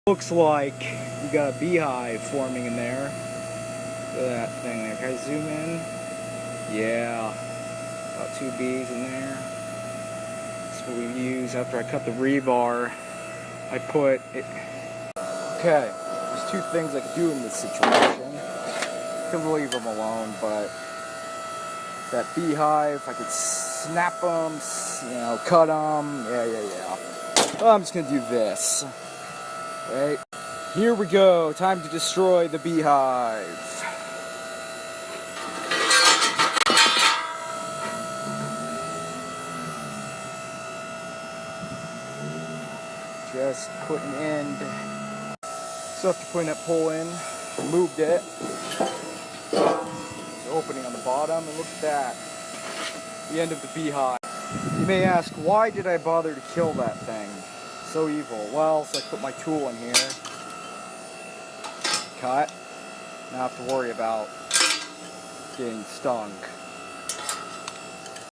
Looks like we got a beehive forming in there. Look at that thing there. Can I zoom in? Yeah. About 2 bees in there. That's what we use after I cut the rebar. I put it. Okay, there's 2 things I could do in this situation. I could leave them alone, but that beehive, I could snap them, cut them. Yeah. Well, I'm just gonna do this. Right, here we go. Time to destroy the beehive. Just put an end. So after putting that pole in, moved it. There's an opening on the bottom, and look at that. The end of the beehive. You may ask, why did I bother to kill that thing? So evil. Well, so I put my tool in here. Cut. Now I have to worry about getting stung.